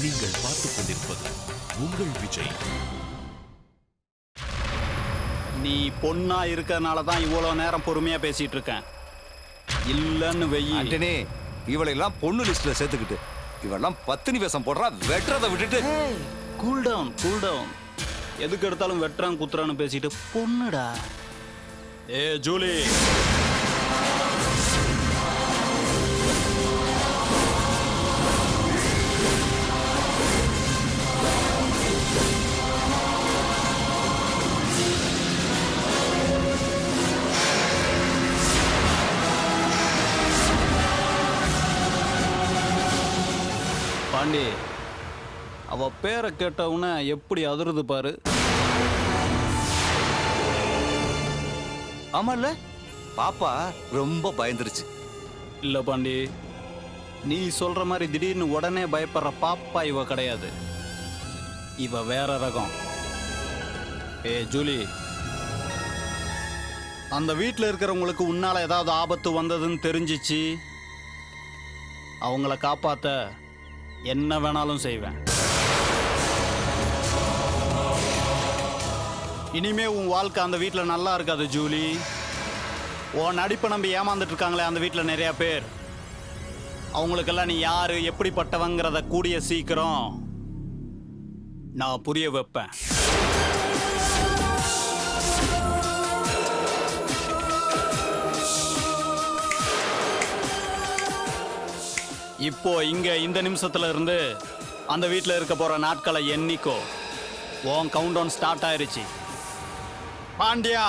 நீங்கள் பார்த்துக் கொண்டிருப்பது உங்கள் விஜய். நீ பொண்ணா இருக்கறனால தான் இவ்வளவு நேரம் பொறுமையா பேசிட்டு இருக்கேன். இல்லன்னு வெயி ஆண்டனி, இவளெல்லாம் பொண்ணு லிஸ்ட்ல சேர்த்துக்கிட்டு இவெல்லாம் பத்தினி வேஷம் போடுறா. வெட்டுறதை விட்டுட்டு கூல் டவுன் கூல் டவுன். எதுக்கு எடுத்தாலும் வெட்டுறான் குத்துறான்னு பேசிட்டு பொண்ணுடா. ஏ ஜூலி, பாண்டி, அவ பேரை கேட்டவுன எப்படி அதிருது பாரு. ஆமால, பாப்பா ரொம்ப பயந்துருச்சு. இல்ல பாண்டி, நீ சொல்ற மாதிரி திடீர்னு உடனே பயப்படுற பாப்பா இவ கிடையாது. இவ வேற ரகம். ஏ ஜூலி, அந்த வீட்டில் இருக்கிறவங்களுக்கு உன்னால ஏதாவது ஆபத்து வந்ததுன்னு தெரிஞ்சிச்சு, அவங்கள காப்பாத்த என்ன வேணாலும் செய்வேன். இனிமே உன் வாழ்க்கை அந்த வீட்டில் நல்லா இருக்காது ஜூலி. உன் நடிப்பை நம்பி ஏமாந்துட்டு இருக்காங்களே அந்த வீட்டில் நிறைய பேர். அவங்களுக்கெல்லாம் நீ யாரு எப்படிப்பட்டவங்கிறத கூடிய சீக்கிரம் நான் புரிய வைப்பேன். இப்போ இங்க இந்த நிமிஷத்துல இருந்து அந்த வீட்டில் இருக்க போற நாட்களை எண்ணிக்கோ. உன் கவுண்ட் டவுன் ஸ்டார்ட் ஆயிருச்சு. பாண்டியா,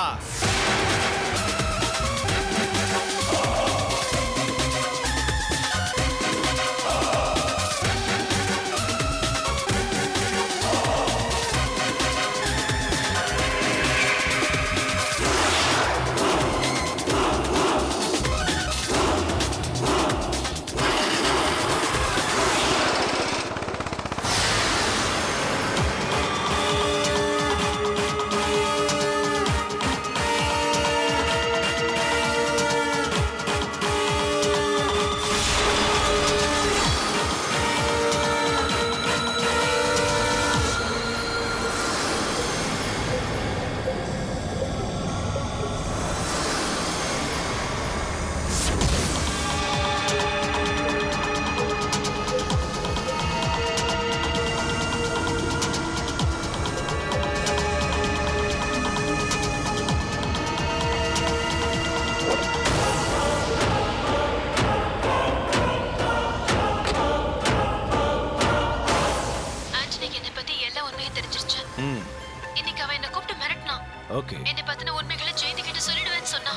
என்னை பத்தின உண்மைகளை ஜெயந்தி கிட்ட சொல்லிடுவேன்னு சொன்னா.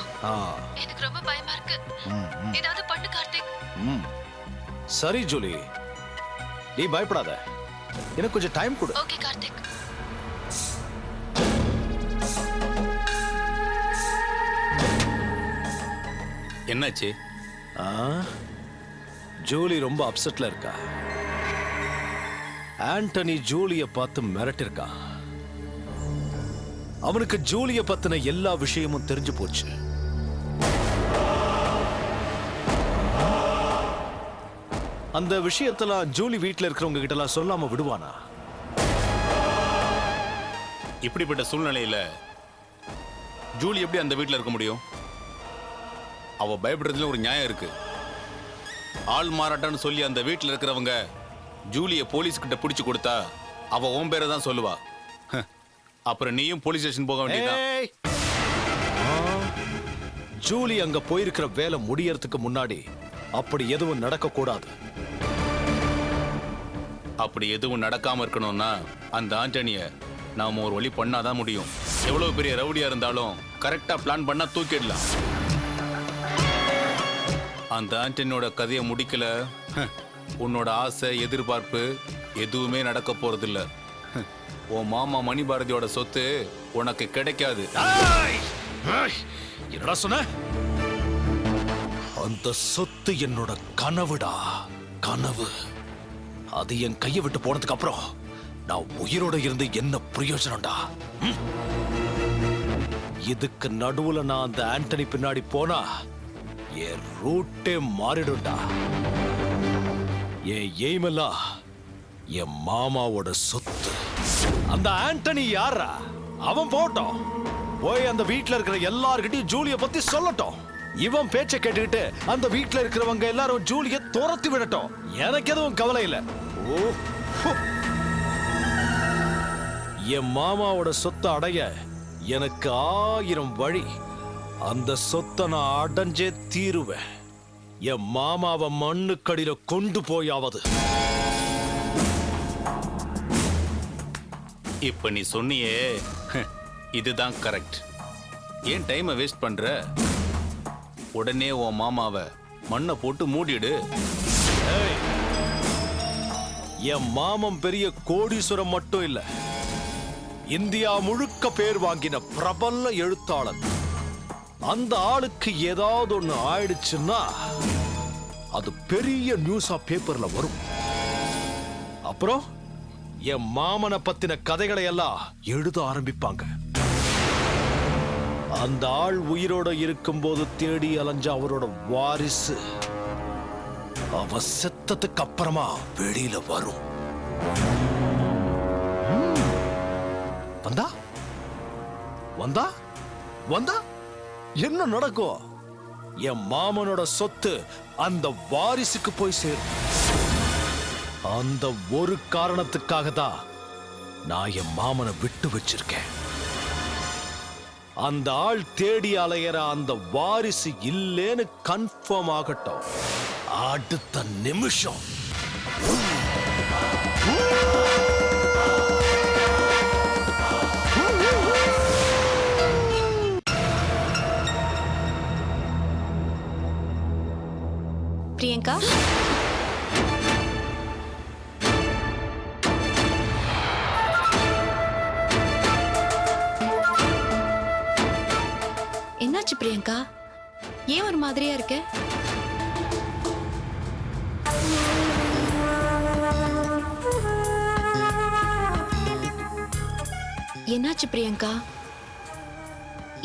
எனக்கு ரொம்ப பயமா இருக்கு. ஏதாவது பண்ணு கார்த்திக். சரி ஜூலி, நீ பயப்படாத. எனக்கு கொஞ்சம் டைம் கொடு. ஓகே கார்த்திக். என்னாச்சு? ஜூலி ரொம்ப அப்செட்ல இருக்கா. ஆண்டனி ஜூலிய பார்த்து மிரட்டிருக்கா. அவனுக்கு ஜூலிய பத்தின எல்லா விஷயமும் தெரிஞ்சு போச்சு. அந்த விஷயத்தெல்லாம் ஜூலி வீட்டுல இருக்கிறவங்க கிட்ட எல்லாம் சொல்லாம விடுவானா? இப்படிப்பட்ட சூழ்நிலையில ஜூலி எப்படி அந்த வீட்டுல இருக்க முடியும்? அவ பயப்படுறதுல ஒரு நியாயம் இருக்கு. ஆள் மாறாட்டம்னு சொல்லி அந்த வீட்டுல இருக்கிறவங்க ஜூலிய போலீஸ் கிட்ட பிடிச்சு கொடுத்தா அவ உன் பேரை தான் சொல்லுவா. அப்புறம் நீயும் போலீஸ் ஸ்டேஷன் போக வேண்டியதுதான். ஜூலி அங்க போயிருக்கிற வேலை முடியறதுக்கு முன்னாடி அப்படி எதுவும் நடக்க கூடாது. அப்படி எதுவும் நடக்காம இருக்கணும்னா அந்த ஆண்டனிய நாம ஒரு வழி பண்ணாதான் முடியும். எவ்வளவு பெரிய ரவுடியா இருந்தாலும் கரெக்டா பிளான் பண்ணா தூக்கிடலாம். அந்த ஆண்டனியோட கதையை முடிக்கல, உன்னோட ஆசை எதிர்பார்ப்பு எதுவுமே நடக்க போறது இல்ல. உன் மாமா மணிபாரதியோட சொத்து உனக்கு கிடைக்காது. என்னடா சொன்ன? அந்த சொத்து என்னோட கனவுடா, கனவு. அது என் கையை விட்டு போனதுக்கு அப்புறம் நான் உயிரோட இருந்து என்ன பிரயோஜனம்டா? இதுக்கு நடுவுல நான் அந்த ஆண்டனி பின்னாடி போனா என் ரூட்டே மாறிடும்டா. என் எய்மெல்லாம் என் மாமாவோட சொத்து. அந்த ஆண்டனி யாரா? அவன் போட்டோம். போய் அந்த வீட்ல இருக்கிற எல்லார்கிட்டயும் ஜூலிய பத்தி சொல்லட்டும். இவன் பேச்ச கேட்டுக்கிட்டு அந்த வீட்ல இருக்கிறவங்க எல்லாரும் ஜூலிய துரத்தி விடட்டும். எனக்கு எதுவும் கவலை இல்ல. ஓ, என் மாமாவோட சொத்தை அடைய எனக்கு 1000 வழி. அந்த சொத்தை நான் அடைஞ்சே தீருவேன். என் மாமாவை மண்ணுக்கடியில கொண்டு போயாவது. இப்ப நீ சொன்னியே, இதுதான் கரெக்ட். ஏன் டைமை வேஸ்ட் பண்ற? உடனே உன் மாமாவை மண்ணை போட்டு மூடிடு. ஏய், என் மாமன் பெரிய கோடீஸ்வரம் மட்டும் இல்ல, இந்தியா முழுக்க பேர் வாங்கின பிரபல எழுத்தாளர். அந்த ஆளுக்கு ஏதாவது ஒண்ணு ஆயிடுச்சுன்னா அது பெரிய நியூஸா பேப்பர்ல வரும். அப்புறம் என் மாமனை பத்தின கதைகளை எல்லாம் எழுத ஆரம்பிப்பாங்க. அந்த ஆள் உயிரோட இருக்கும்போது தேடி அலைஞ்ச அவரோட வாரிசு அவ செத்ததுக்கு அப்புறமா வெளியில வரும். வந்தா வந்தா வந்தா என்ன நடக்கும்? என் மாமனோட சொத்து அந்த வாரிசுக்கு போய் சேரும். அந்த ஒரு காரணத்துக்காக தான் நான் என் மாமனை விட்டு வச்சிருக்கேன். அந்த ஆள் தேடி அலையற அந்த வாரிசு இல்லேன்னு கன்ஃபார்ம் ஆகட்டும். அடுத்த நிமிஷம் பிரியங்கா, என்னாச்சு பிரியங்கா? ஏன் ஒரு மாதிரியா இருக்க? என்னாச்சு பிரியங்கா?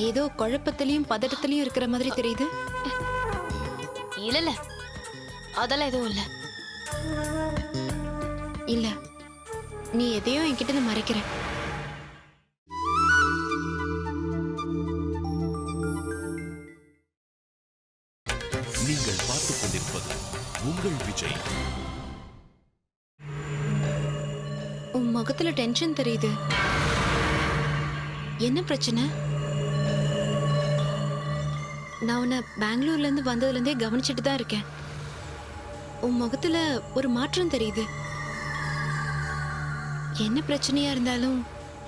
ஏதோ குழப்பத்திலையும் பதட்டத்திலையும் இருக்கிற மாதிரி தெரியுது. இல்ல அதெல்லாம் எதுவும் இல்ல. இல்ல, நீ எதையோ என்கிட்ட இருந்து மறைக்கிற. நீங்கள் பார்த்துக் கொண்டிருப்பது உங்கள் விஜய். உன் முகத்துல டென்ஷன் தெரியுது. என்ன பிரச்சனை? நான் உன்னை பெங்களூர்ல இருந்து வந்ததுல இருந்தே கவனிச்சுட்டு தான் இருக்கேன். உன் முகத்துல ஒரு மாற்றம் தெரியுது. என்ன பிரச்சனையா இருந்தாலும்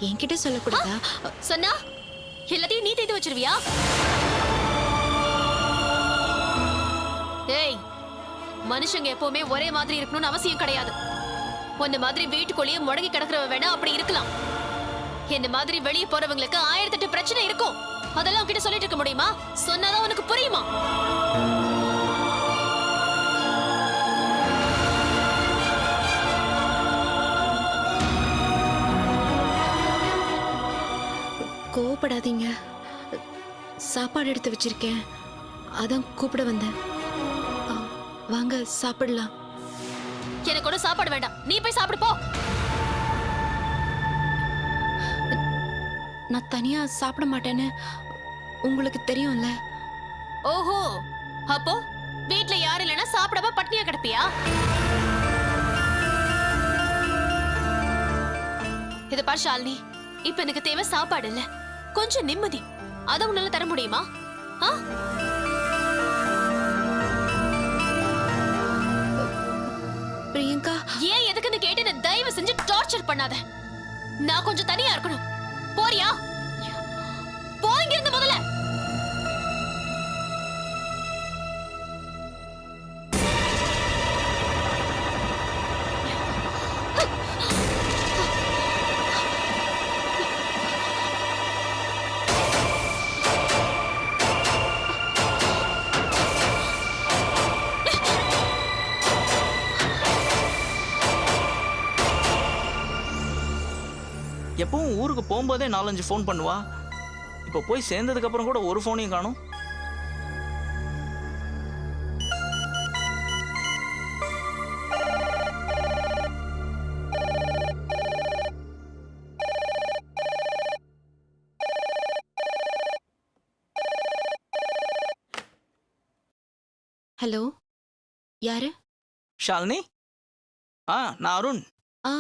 என்கிட்ட சொல்லக்கூடாதா? சொன்னா எல்லாத்தையும் நீ தீர்த்து வச்சிருவியா? ஏய், மனுஷங்க எப்பவுமே ஒரே மாதிரி இருக்கணும்னு அவசியம் கிடையாது. உன்ன மாதிரி வீட்டுக்குள்ளேயே முடங்கி கிடக்குறவ வேணா அப்படி இருக்கலாம். என்ன மாதிரி வெளியே போறவங்களுக்கு 1008 பிரச்சனை இருக்கும். அதெல்லாம் உன்கிட்ட சொல்லிட்டு இருக்க முடியுமா? சொன்னாதான் உனக்கு புரியுமா? கோவப்படாதீங்க. சாப்பாடு எடுத்து வச்சிருக்கேன், அதான் கூப்பிட வந்தேன். வாங்க சாப்பிடலாம். எனக்கு ஒன்னும் சாப்பாடு வேண்டாம், நீ போய் சாப்பிடு போ. நான் தனியா சாப்பிட மாட்டேன்னு உங்களுக்கு தெரியும்ல. ஓஹோ, அப்போ வீட்ல யாரும் இல்லைன்னா சாப்பிடாம பட்னியா கிடப்பியா? இத பாரு ஷாலினி, இப்ப எனக்கு தேவை சாப்பாடு இல்ல, கொஞ்சம் நிம்மதி. அத உன்னால தர முடியுமா? பிரியங்கா, ஏன் எதுக்குன்னு கேட்டு என்ன தயவு செஞ்சு டார்ச்சர் பண்ணாத. நான் கொஞ்சம் தனியா இருக்கணும். போறியா? போங்க இருந்து முதல்ல. எப்பவும் ஊருக்கு போகும்போதே 4-5 ஃபோன் பண்ணுவா. இப்போ போய் சேர்ந்ததுக்கு அப்புறம் கூட ஒரு ஃபோனையும் காணும். ஹலோ, யாரு? ஷாலினி? நான் அருண். ஆ,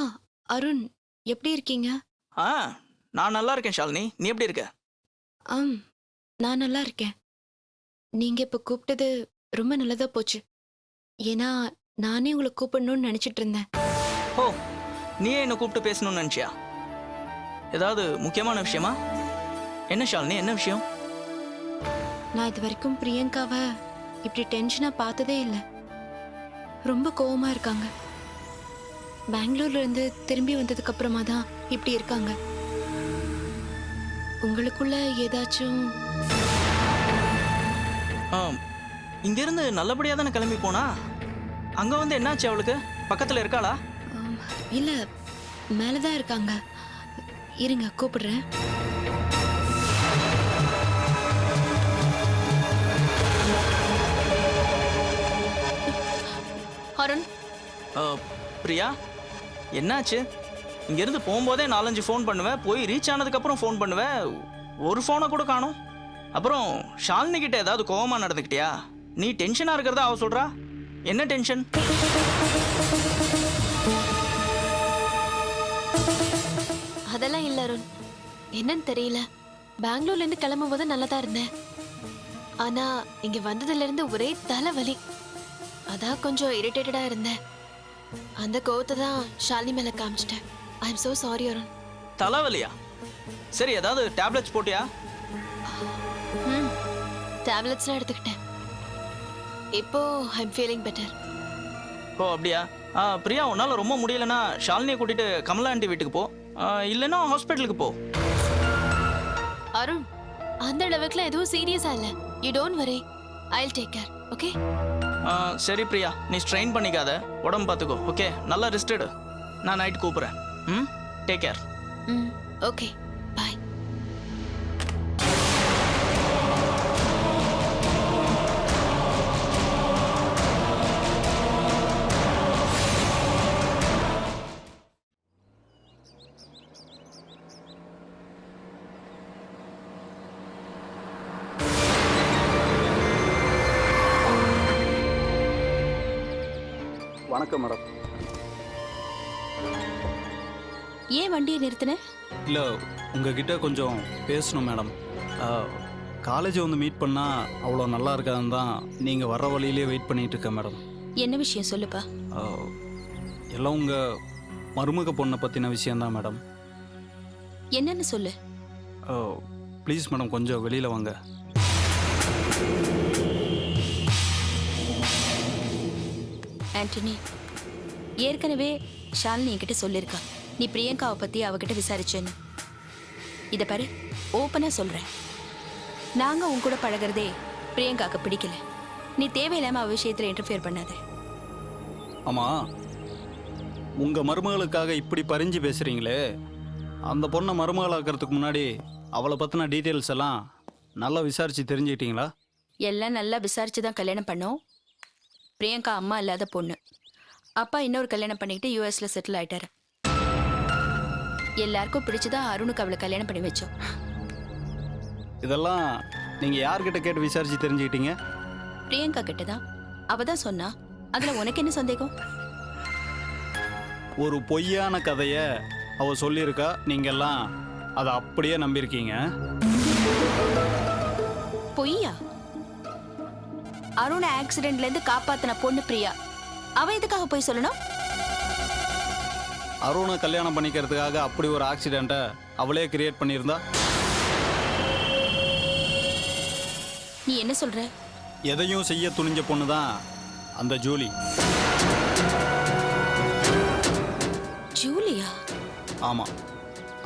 அருண், எப்படி இருக்கீங்க? நான் நல்லா இருக்கேன் ஷாலினி. நீ எப்படி இருக்க? நான் நல்லா இருக்கேன். நீங்க இப்ப கூப்பிட்டது ரொம்ப நல்லதா போச்சு. ஏன்னா நானே உங்களை கூப்பிடணும்னு நினைச்சிட்டு இருந்தேன். ஓ, நீயே என்னை கூப்பிட்டு பேசணும்னு நினச்சியா? ஏதாவது முக்கியமான விஷயமா? என்ன ஷாலினி, என்ன விஷயம்? நான் இது வரைக்கும் பிரியங்காவை இப்படி டென்ஷனா பார்த்ததே இல்லை. ரொம்ப கோவமா இருக்காங்க. பெங்களூர்ல இருந்து திரும்பி வந்ததுக்கு அப்புறமா தான் இப்படி இருக்காங்க. உங்களுக்குள்ள ஏதாச்சும்? இங்கிருந்து நல்லபடியாக தானே கிளம்பி போனா. அங்கே வந்து என்னாச்சு அவளுக்கு? பக்கத்தில் இருக்காளா? இல்ல, மேலதான் இருக்காங்க. இருங்க, கூப்பிடுறேன். அருண், பிரியா, என்னாச்சு? இங்கேருந்து போகும்போதே 4-5 ஃபோன் பண்ணுவேன், போய் ரீச் ஆனதுக்கப்புறம் ஃபோன் பண்ணுவேன், ஒரு ஃபோனை கூட காணோம். அப்புறம் ஷாலினி கிட்ட ஏதாவது கோவமா நடந்துக்கிட்டியா? நீ டென்ஷனாக இருக்கிறதா அவ சொல்கிறா. என்ன டென்ஷன்? அதெல்லாம் இல்ல அருண். என்னன்னு தெரியல. பெங்களூர்ல இருந்து கிளம்பும் போது நல்லா தான் இருந்தேன். ஆனா இங்க வந்ததுல இருந்து ஒரே தலைவலி. அதான் கொஞ்சம் இரிட்டேட்டடா இருந்தேன். அந்த கோவத்தை தான் ஷாலினி மேல காமிச்சிட்டேன். I am so sorry Arun. தலைவலியா? சரி, ஏதாவது டேப்லெட்ஸ் போட்டியா? டேப்லெட்ஸ்லாம் எடுத்துக்கிட்டேன். இப்போ I am feeling better. Oh, அப்படியா? பிரியா, உன்னால் ரொம்ப முடியலன்னா ஷாலினியை கூட்டிட்டு கமலா ஆண்டி வீட்டுக்கு போ, இல்லைன்னா ஹாஸ்பிட்டலுக்கு போ. அருண், அந்த அளவுக்குலாம் எதுவும் சீரியஸா இல்ல. You don't worry, I will take care. Okay? சரி பிரியா, நீ ஸ்ட்ரெயின் பண்ணிக்காத, உடம்பு பார்த்துக்கோ. ஓகே, நல்லா ரெஸ்ட் எடு. நான் நைட் கூப்பிட்றேன். Take care. ஓகே, பாய். வணக்கம் மேடம். ஏன் வண்டியை நிறுத்தின? இல்லை, உங்ககிட்ட கொஞ்சம் பேசணும் மேடம். காலேஜ் வந்து மீட் பண்ணால் அவ்வளோ நல்லா இருக்காதுன்னு தான் நீங்கள் வர்ற வழியிலே வெயிட் பண்ணிகிட்டு இருக்கேன் மேடம். என்ன விஷயம் சொல்லுப்பா. எல்லாம் உங்கள் மருமக பொண்ணை பற்றின விஷயந்தான் மேடம். என்னன்னு சொல்லு. ப்ளீஸ் மேடம், கொஞ்சம் வெளியில் வாங்க. ஆண்டனி, ஏற்கனவே ஷாலினி என்கிட்ட சொல்லியிருக்கா நீ பிரியங்காவை பற்றி அவகிட்ட விசாரிச்சேன்னு. இதை பாரு, ஓப்பனாக சொல்கிறேன். நாங்கள் உன் கூட பழகிறதே பிரியங்காவுக்கு பிடிக்கல. நீ தேவையில்லாமல் அவ விஷயத்தில் இன்டர்ஃபியர் பண்ணாத. ஆமாம், உங்கள் மருமகளுக்காக இப்படி பறிஞ்சு பேசுகிறீங்களே, அந்த பொண்ணை மருமகளாக்கிறதுக்கு முன்னாடி அவளை பற்றின டீட்டெயில்ஸ் எல்லாம் நல்லா விசாரித்து தெரிஞ்சுக்கிட்டீங்களா? எல்லாம் நல்லா விசாரித்து தான் கல்யாணம் பண்ணோம். பிரியங்கா அம்மா இல்லாத பொண்ணு. அப்பா இன்னொரு கல்யாணம் பண்ணிக்கிட்டு யூஎஸ்ல செட்டில் ஆயிட்டாரு. எல்லாருக்கும் பிடிச்சுதான் அருணுக்கு அவளை கல்யாணம் பண்ணி வச்சோம். இதெல்லாம் நீங்கள் யார்கிட்ட கேட்டு விசாரித்து தெரிஞ்சுக்கிட்டீங்க? பிரியங்கா கிட்ட தான். அவ தான் சொன்னா. அதில் உனக்கு என்ன சந்தேகம்? ஒரு பொய்யான கதையை அவ சொல்லியிருக்கா, நீங்கெல்லாம் அதை அப்படியே நம்பியிருக்கீங்க. பொய்யா? அருணை ஆக்சிடென்ட்ல இருந்து காப்பாத்தின பொண்ணு பிரியா. அவ எதுக்காக போய் சொல்லணும்? அருணை கல்யாணம் பண்ணிக்கிறதுக்காக அப்படி ஒரு ஆக்சிடெண்ட்டை அவளே கிரியேட் பண்ணியிருந்தா? நீ என்ன சொல்ற? எதையும் செய்ய துணிஞ்ச பொண்ணு தான் அந்த ஜூலி. ஜூலியா? ஆமாம்,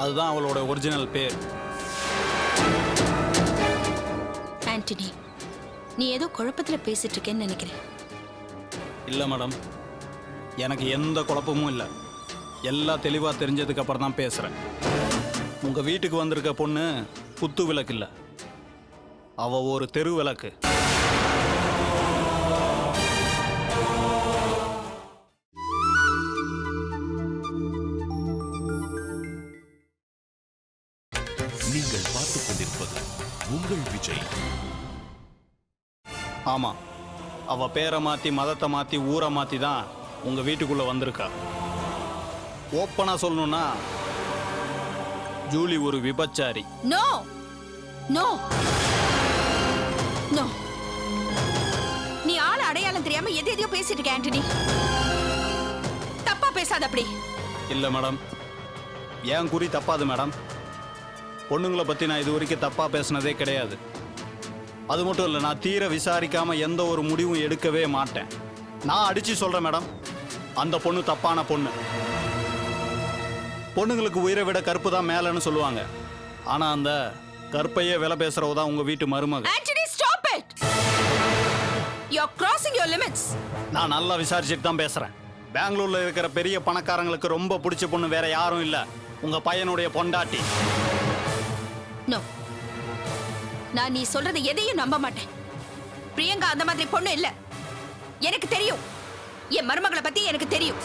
அதுதான் அவளோட ஒரிஜினல் பேர். ஆண்டனி, நீ ஏதோ குழப்பத்தில் பேசிட்டு இருக்கேன்னு நினைக்கிறேன். இல்லை மேடம், எனக்கு எந்த குழப்பமும் இல்லை. எல்லாம் தெளிவாக தெரிஞ்சதுக்கு அப்புறம் தான் பேசுகிறேன். உங்கள் வீட்டுக்கு வந்திருக்க பொண்ணு குத்து விளக்கு இல்லை, அவ ஒரு தெரு விளக்கு. நீங்கள் பார்த்துக் கொண்டிருப்பது உங்கள் விஜய். ஆமாம், அவ பேரை மாத்தி மதத்தை மாத்தி ஊரை மாத்தி தான் உங்க வீட்டுக்குள்ள வந்திருக்கா. ஓப்பனா சொல்லணும்னா ஜூலி ஒரு விபச்சாரி. நோ நோ நோ, நீ ஆள அடையாளம் தெரியாம எதையோ பேசிட்டு இருக்க ஆண்டனி. தப்பா பேசாத அப்படி. இல்ல மேடம், ஏன் குறி தப்பாது மேடம். பொண்ணுங்களை பத்தி நான் இது வரைக்கும் தப்பா பேசினதே கிடையாது. அது மட்டும் இல்லை, நான் தீர விசாரிக்காம எந்த ஒரு முடிவும் எடுக்கவே மாட்டேன். நான் அடிச்சு சொல்றேன் மேடம், அந்த பொண்ணு தப்பான பொண்ணு. பொண்ணுங்களுக்கு உயிரை விட கற்பு தான் மேலன்னு சொல்லுவாங்க. ஆனா அந்த கற்பையே விலை பேசுறவ தான் உங்க வீட்டு மருமக. Antony stop it, you are crossing your limits. நான் நல்லா விசாரிச்சுட்டு தான் பேசுறேன். பெங்களூர்ல இருக்கிற பெரிய பணக்காரங்களுக்கு ரொம்ப பிடிச்ச பொண்ணு வேற யாரும் இல்ல, உங்க பையனுடைய பொண்டாட்டி. நோ, நான் நீ சொல்றது எதையும் நம்ப மாட்டேன். பிரியங்கா அந்த மாதிரி பொண்ணு இல்ல. எனக்கு தெரியும், என் மருமகளை பத்தி எனக்கு தெரியும்.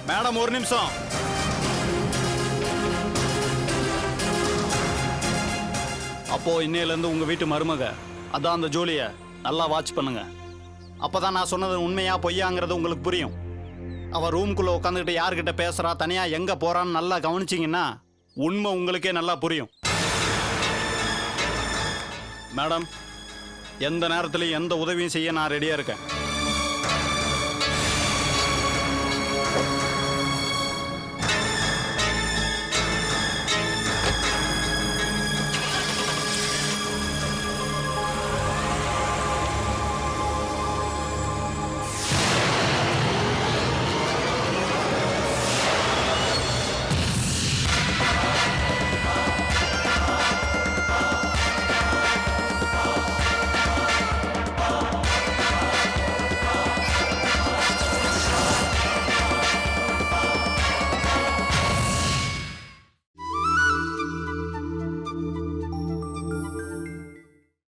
மேடம் ஒரு நிமிஷம். அப்போ இன்னையில இருந்து உங்க வீட்டு மருமக அதான் அந்த ஜூலிய நல்லா வாட்ச் பண்ணுங்க. அப்பதான் நான் சொன்னது உண்மையா பொய்யாங்கிறது உங்களுக்கு புரியும். அவ ரூம்குள்ள உட்காந்துக்கிட்டு யாருக்கிட்ட பேசுறா, தனியா எங்க போறான்னு நல்லா கவனிச்சிங்கன்னா உண்மை உங்களுக்கே நல்லா புரியும். மேடம், எந்த நேரத்திலையும் எந்த உதவியும் செய்ய நான் ரெடியா இருக்கேன்.